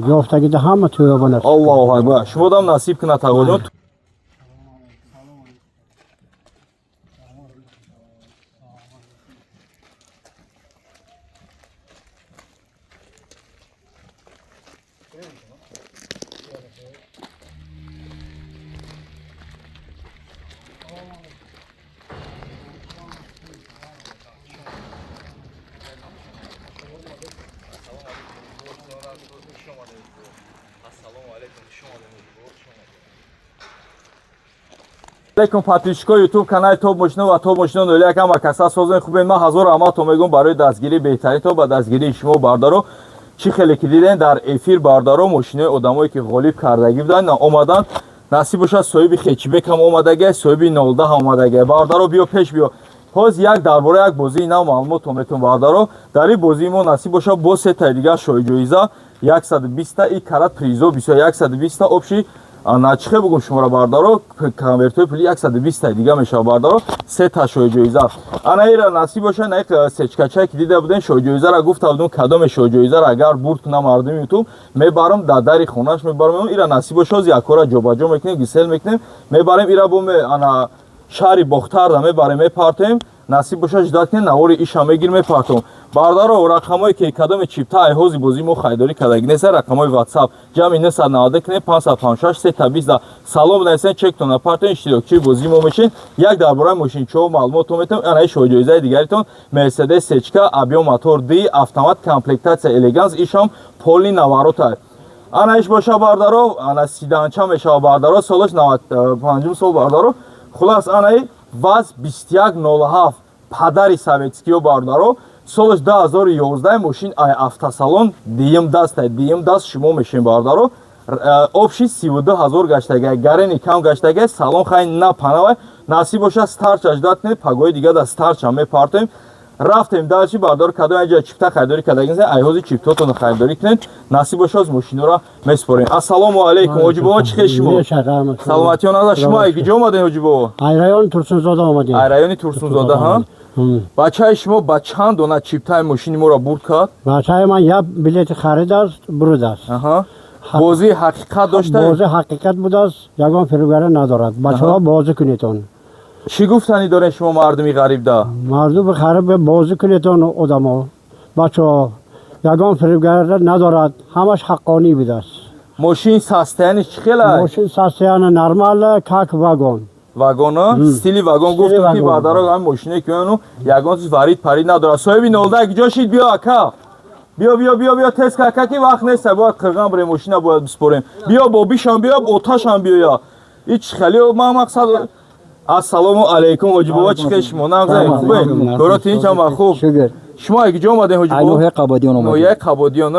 جافتگی همه توی آبان الله اکبر شما دام نصیب کنه تقاضا علیکم پاتریشکا یوتیوب کانال توپ ماشین و توپ ماشین نولی یکم و کسا سازن خوبه من هزار اما تو میگم برای دستگیری بهترین تو با دستگیری شما باردارو چی خیلی که دیدن در افیر باردارو ماشین آدمایی که غالب کردگی بودن اومدن نصیب باشه صاحب خچبک هم اومدگه صاحب 19 هم اومدگه باردارو بیا پیش بیا باز یک درباره یک بازی اینا معلومات میتون باردارو در این بازی ما نصیب باشه با سه تا دیگه شوی جایزه 120 تا این کرات پریزو 120 تا آبشی ناچخه بگم شما را باردارو کنورتوی پولی 120 تا دیگه میشه باردارو سه تا شوی جایزه انا ایرا نصیب باشه نه سچکچه که دیده بودن شوی جایزه را گفت بودم کدام شوی جایزه را اگر برد کنم مردم یوتیوب میبرم در دری خونهش میبرم ایرا نصیب باشه از یکورا جوباجو میکنیم گسل میکنیم میبرم ایرا بوم انا شهری بختر را میبریم میپارتیم نصیب باشه جدات کنیم نواری ایشا میگیر میپارتم باردارو رقمایی که کدام چیپتا ایهوزی بازی مو خریداری کردگی نیست رقمای واتساپ جمعی 990 کنه 556 320 سلام نیستن چک تون اپارتمنت اشتراکی بازی مو میشین یک درباره ماشین چو معلومات میتونم انا شو جایزه دیگریتون مرسدس سچکا ابیو موتور دی автомат комплектация елеганс ایشام پولی نواروتا انا ایش باشه باردارو انا سیدانچا میشه باردارو سالش 95 سال باردارو خلاص انا واز 2107 падари советскиё бардаро солаш 2011 мошин ай автосалон диюм даст шумо мешин бардаро обши 32000 гаштага гарени кам гаштага салон хай на панава насиб боша старчаш датне пагои дига да старча мепартем рафтем дальше бардаро кадом аҷа чипта хайдори кадагин айҳози чиптотон хайдори кунед насиб боша аз мошинора меспорем ассалому алейкум ҳоҷи бобо чӣ хеш шумо саломатиён аза шумо ай киҷо омадем ҳоҷи бобо ай райони турсунзода омадем ай райони турсунзода ҳам бачаи шумо ба чанд дона чиптаи мошини моро бурд кард бачаи ман як билети харид аст буруд аст бозии ҳақиқат дошта бозии ҳақиқат будааст ягон фирӯбгара надорад бачаҳо бозӣ кунедтон чӣ гуфтани доред шумо мардуми ғарибда мардуми ғариб бозӣ кунедтон одамо бачаҳо ягон фирӯбгара надорад ҳамаш ҳаққонӣ будааст мошин состояниш чӣ хел аст мошин состояни нормал как вагон вагона стили вагон гуфтум ки баъдаро ҳам мошине ки ону ягон чиз варид парид надорад соҳиби 19 киҷо шид биё ака биё тез ка ака ки вақт неста бояд қирған бире мошина бояд биспорем биё бобишам биё оташам биёя ич хели ма мақсад ассалому алейкум ҳоҷи бобо чӣ хеш шумо намзанед хубе кора тинчама хуб шумо ай киҷо омадем ҳоҷи бобо ноҳияи қабодиён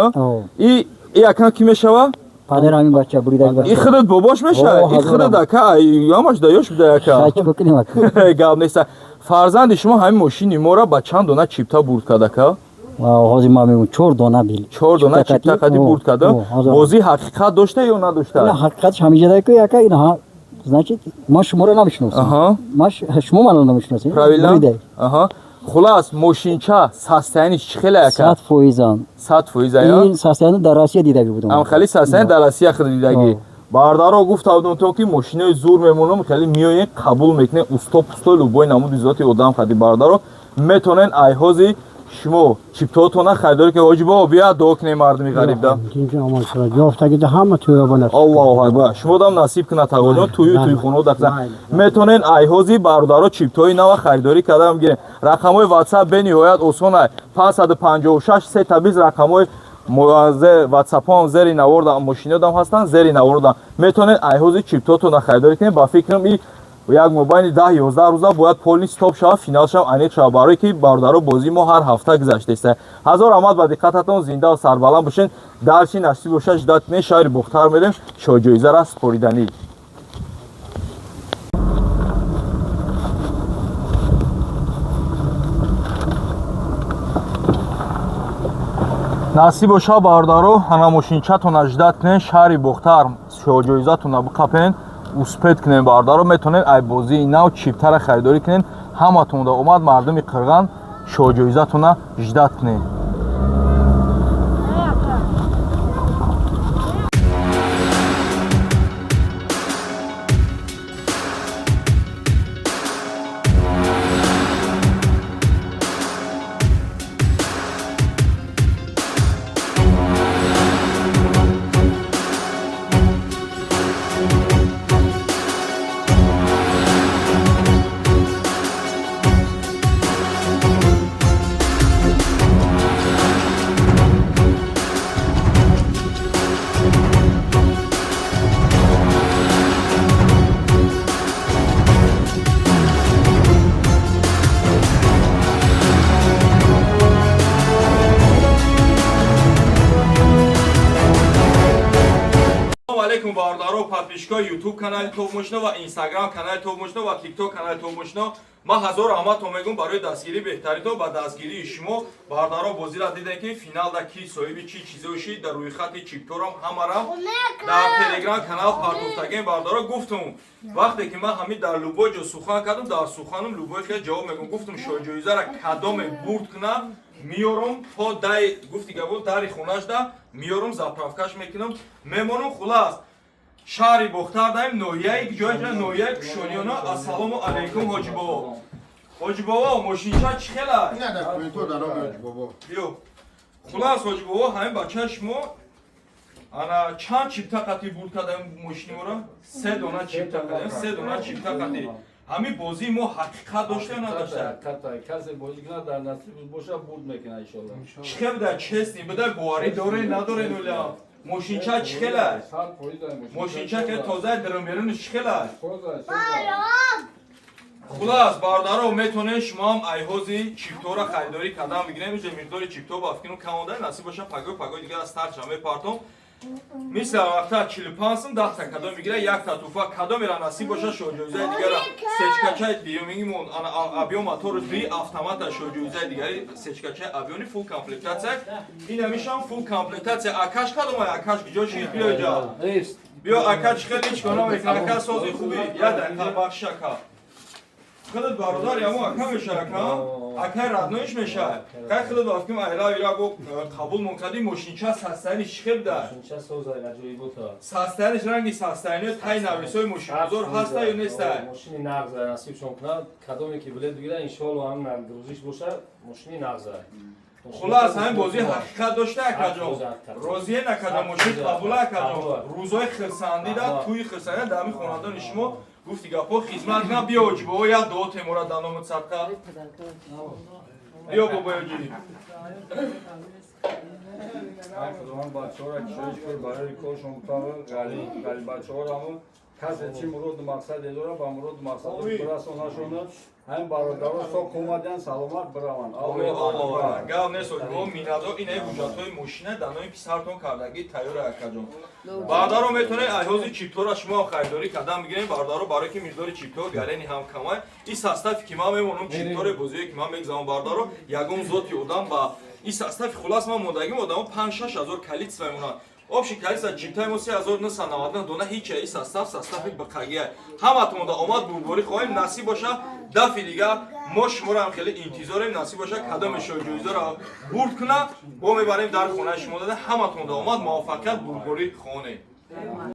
и акан кӣ мешава падар ҳамин бача буридаги бача и худат бобош мешава и худат ака ҳамаш даёш буда ака гап неста фарзанди шумо ҳамин мошини моро ба чанд дона чипта бурд кард ака ҳозир ман мегӯям 4 дона бил 4 дона чипта қади бурд карда бозии ҳақиқат дошта ё надошта ҳақиқатш ҳамиҷадаку яка ина значит ма шуморо намешиносам ма шумо маро намешиносед правильно хулас мошинча состояниш чӣ хеле ака 100% ин состояни дар россия дидаги будам ам хали состояни дар россия хud дидаги бардаро гуфта будам то ки мошинаи зур мемонам хали миёен қабул мекунем усто пусто любой намуди зоти одам хади бардаро метонен айҳози шумо чиптоотона хайдорӣ ки ҳоҷи бобо биё дуо кунем мардуми ғарибда ҷофтагида ҳама туёбон аст аллоҳу акбар шумо дам насиб кунад тағоҷон туйхонао дакзан метонен айҳози бародаро чиптои нава хайдорӣ карда мегирем рақамҳои ватсап бениҳоят осон ай 556 320 рақамҳои ватсапон зери навордам мошинодам ҳастанд зери навордам метонен айҳози чиптоотона хайдорӣ кунем ба фикрам и як мобайни 10-11 рӯза бояд полни стоп шава финал шава аниқ шава барое ки бардаро бозии мо ҳар ҳафта гузаштааст ҳазор раҳмат ба диққататон зинда ва сарбаланд бошед дарчи насиб боша жидат кунед шаҳри бухтар мерем шоҳҷоизара спориданӣ насиб боша бардаро ҳана мошинчатона жидат кунед шаҳри бухтар шоҳҷоизатона биқапен успед кунем бардаро метонед ай бозии нав чиптара харидорӣ кунед ҳаматонда омад мардуми қирған шоҳҷоизатона жидат кунед алейкум бародаро подписчикои YouTube канали Товмошно ва Instagram канали Товмошно ва TikTok канали Товмошно. Ман ҳазор раҳматон мегӯям барои дастгирии беҳтаринтон ба дастгирии шумо. Бародаро бозиро дидем ки финалда ки соҳиби чӣ чизое шид дар рӯйхати чипторам ҳамара дар Telegram канал партофтагем. Бародаро гуфтум вақте ки ман ҳамин дар любой ҷо сухан кардам, дар суханам любой хел ҷавоб мегӯям. Гуфтум шоҳиҷоизаро кадоме бурд кунам миёрум то дай гуфти габул дари хунашда миёрум заправкаш мекунам мемонам. хулас шаҳри бохтар даем ноҳияи ҷоя ноҳияи кушониёна. ассалому алайкум ҳоҷи бово. ҳоҷи бово мошинча чӣ хел аст? биё. хулас ҳоҷи бово ҳамин бачаи шумо ана чанд чипта қати бурд кардаем мошини моро? 3 дона чипта кардаем. 3 дона чипта қати. ҳамин бозии мо ҳақиқат дошта ё надошта? касе бозӣ кунад дар насиб боша бурд мекунад иншолло. чӣ хел буда честни буда боварӣ доре надоре нуля? мошинча чӣ хел аст? мошинча ки тоза драмберуниш чӣ хел аст? хулас бародаро метонем шумоам айҳози чиптора харидорӣ кардан бигирем. инҷа миқдори чипто бафкину камода насиб боша пагои дигар аз тарча мепартом. мисла вақта 45 сум 10 та кадом мегира 1 та туфа кадомера насиб боша шоҳиҷоизаи дигара сечкачаи диюмингимон ана абиён мотору ди автомата шоҳиҷоизаи дигари сечкачаи абиёни фул комплектатсия. ин ҳамишам фул комплектатсия. акаш кадом ай акаш гиҷо шид биё ҷа биё акаш хеле чикона мекунад. ака сози хуби я дақиқа бахши ака худат бародар ямо ака меша ака акай радноиш меша кай худат бафким айла ира го қабул монкади мошинча састаиниш чӣ хел да састаиниш ранги састаини тай нависои мошинбозор ҳаста ё неста? мошини нағза насибшон кунад кадоме ки билед бигира иншоалло ҳам грузиш боша мошини нағза. хулас ҳамин бозӣ ҳақиқат дошта акаҷон розие накарда мошин қабула акаҷон рӯзои хирсандида тӯи хирсандида дар ҳамин хонадони шумо гуфти гапҳо хизмат кунам. биё ҳоҷи бобо як дуо темора дар номи садқа биё бобоёҷӣ худованд бачаҳоро кишоиш кор барои коршон тавр гали бачаҳорамон касе чӣ муроду мақсаде дорад ба муроду мақсад бирасонашонад ҳамин бародаро сок омаданд саломат бираванд. гап нест ҳоҷи бобо миннатдор инаи ҳуҷҷатҳои мошина дар номи писартон кардагӣ тайёра акаҷон. бародаро метавонед айҳози чиптора шумо харидорӣ кардан бигирем. бародаро барое ки миқдори чиптор галени ҳам камай ин состави ки ман мемонам чиптори бозие ки ман мегзамам бародаро ягон зоти одам ба ин состави хулас ман мондагим одамо 5-6 ҳазор калитсва мемонад. общий количество чиптаи мо 3999 дона ҳеҷ ин состави бақагия ҳаматонда омад бурборӣ хоҳем. насиб боша дафи дигар мо шуморо ҳам хеле интизорем. насиб боша кадоме шоҳиҷоизаро бурд кунад бо мебарем дар хонаи шумо дада ҳаматонда омад муваффақият бурборӣ хонем.